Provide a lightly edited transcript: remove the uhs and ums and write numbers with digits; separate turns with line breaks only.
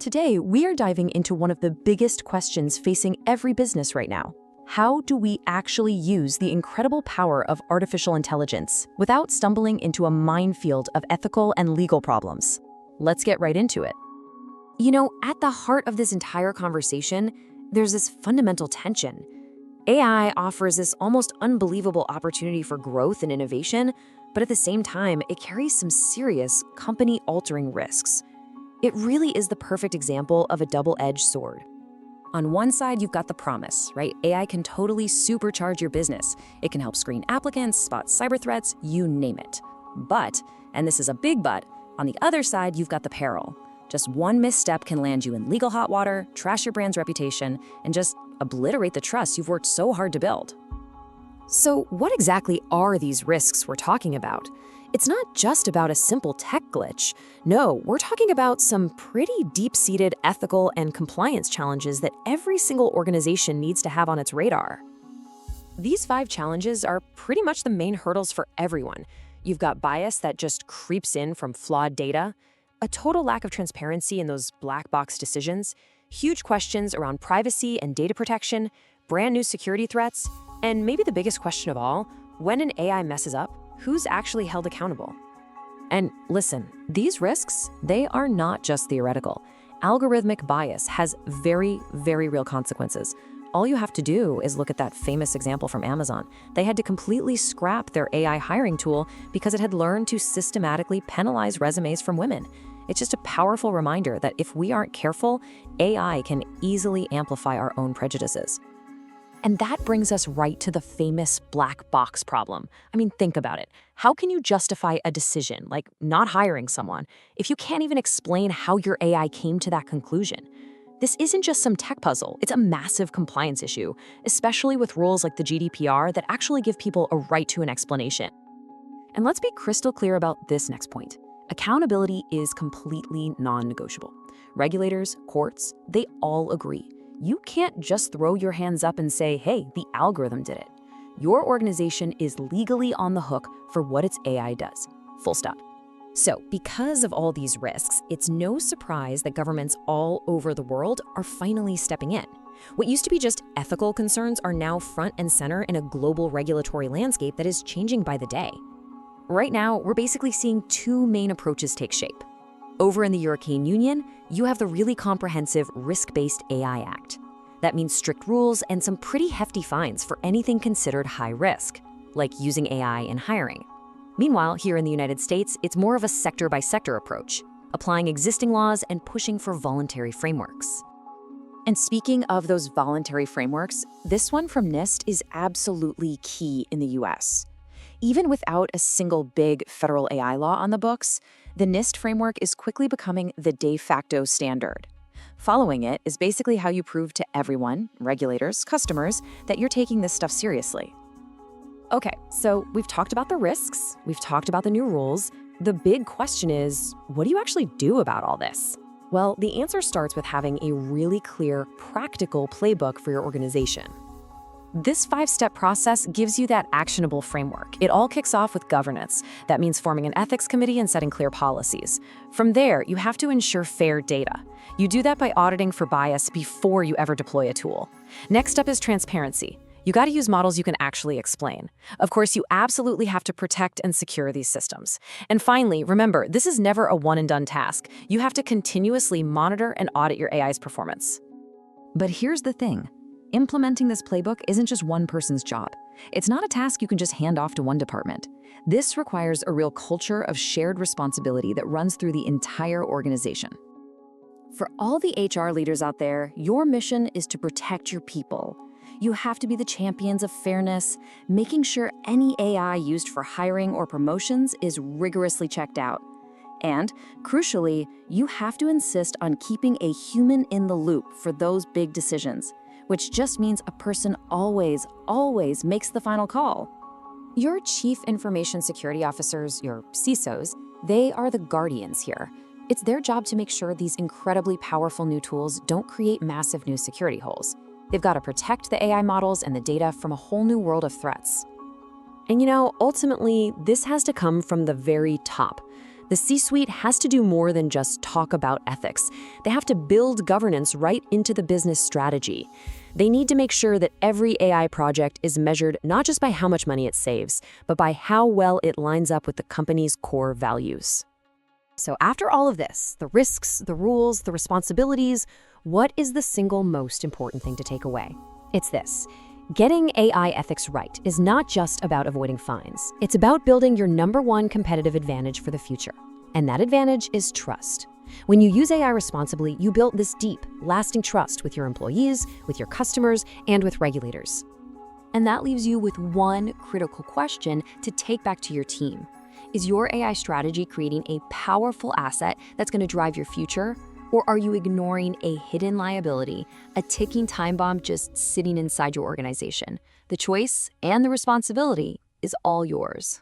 Today, we are diving into one of the biggest questions facing every business right now. How do we actually use the incredible power of artificial intelligence without stumbling into a minefield of ethical and legal problems? Let's get right into it. At the heart of this entire conversation, there's this fundamental tension. AI offers this almost unbelievable opportunity for growth and innovation, but at the same time, it carries some serious company-altering risks. It really is the perfect example of a double-edged sword. On one side, you've got the promise, right? AI can totally supercharge your business. It can help screen applicants, spot cyber threats, you name it. But, and this is a big but, on the other side, you've got the peril. Just one misstep can land you in legal hot water, trash your brand's reputation, and just obliterate the trust you've worked so hard to build. So what exactly are these risks we're talking about? It's not just about a simple tech glitch. No, we're talking about some pretty deep-seated ethical and compliance challenges that every single organization needs to have on its radar. These 5 challenges are pretty much the main hurdles for everyone. You've got bias that just creeps in from flawed data, a total lack of transparency in those black box decisions, huge questions around privacy and data protection, brand new security threats, and maybe the biggest question of all, when an AI messes up, who's actually held accountable? And listen, these risks, they are not just theoretical. Algorithmic bias has very, very real consequences. All you have to do is look at that famous example from Amazon. They had to completely scrap their AI hiring tool because it had learned to systematically penalize resumes from women. It's just a powerful reminder that if we aren't careful, AI can easily amplify our own prejudices. And that brings us right to the famous black box problem. I mean, think about it. How can you justify a decision, like not hiring someone, if you can't even explain how your AI came to that conclusion? This isn't just some tech puzzle, it's a massive compliance issue, especially with rules like the GDPR that actually give people a right to an explanation. And let's be crystal clear about this next point. Accountability is completely non-negotiable. Regulators, courts, they all agree. You can't just throw your hands up and say, hey, the algorithm did it. Your organization is legally on the hook for what its AI does. Full stop. So, because of all these risks, it's no surprise that governments all over the world are finally stepping in. What used to be just ethical concerns are now front and center in a global regulatory landscape that is changing by the day. Right now, we're basically seeing 2 main approaches take shape. Over in the European Union, you have the really comprehensive Risk-Based AI Act. That means strict rules and some pretty hefty fines for anything considered high risk, like using AI in hiring. Meanwhile, here in the United States, it's more of a sector-by-sector approach, applying existing laws and pushing for voluntary frameworks. And speaking of those voluntary frameworks, this one from NIST is absolutely key in the US. Even without a single big federal AI law on the books, the NIST framework is quickly becoming the de facto standard. Following it is basically how you prove to everyone, regulators, customers, that you're taking this stuff seriously. Okay, so we've talked about the risks, we've talked about the new rules. The big question is, what do you actually do about all this? Well, the answer starts with having a really clear, practical playbook for your organization. This 5-step process gives you that actionable framework. It all kicks off with governance. That means forming an ethics committee and setting clear policies. From there, you have to ensure fair data. You do that by auditing for bias before you ever deploy a tool. Next up is transparency. You got to use models you can actually explain. Of course, you absolutely have to protect and secure these systems. And finally, remember, this is never a one-and-done task. You have to continuously monitor and audit your AI's performance. But here's the thing. Implementing this playbook isn't just one person's job. It's not a task you can just hand off to one department. This requires a real culture of shared responsibility that runs through the entire organization. For all the HR leaders out there, your mission is to protect your people. You have to be the champions of fairness, making sure any AI used for hiring or promotions is rigorously checked out. And, crucially, you have to insist on keeping a human in the loop for those big decisions, which just means a person always makes the final call. Your Chief Information Security Officers, your CISOs, they are the guardians here. It's their job to make sure these incredibly powerful new tools don't create massive new security holes. They've got to protect the AI models and the data from a whole new world of threats. And ultimately, this has to come from the very top. The C-suite has to do more than just talk about ethics. They have to build governance right into the business strategy. They need to make sure that every AI project is measured not just by how much money it saves, but by how well it lines up with the company's core values. So after all of this, the risks, the rules, the responsibilities, what is the single most important thing to take away? It's this. Getting AI ethics right is not just about avoiding fines. It's about building your #1 competitive advantage for the future. And that advantage is trust. When you use AI responsibly, you build this deep, lasting trust with your employees, with your customers, and with regulators. And that leaves you with one critical question to take back to your team. Is your AI strategy creating a powerful asset that's going to drive your future? Or are you ignoring a hidden liability, a ticking time bomb just sitting inside your organization? The choice and the responsibility is all yours.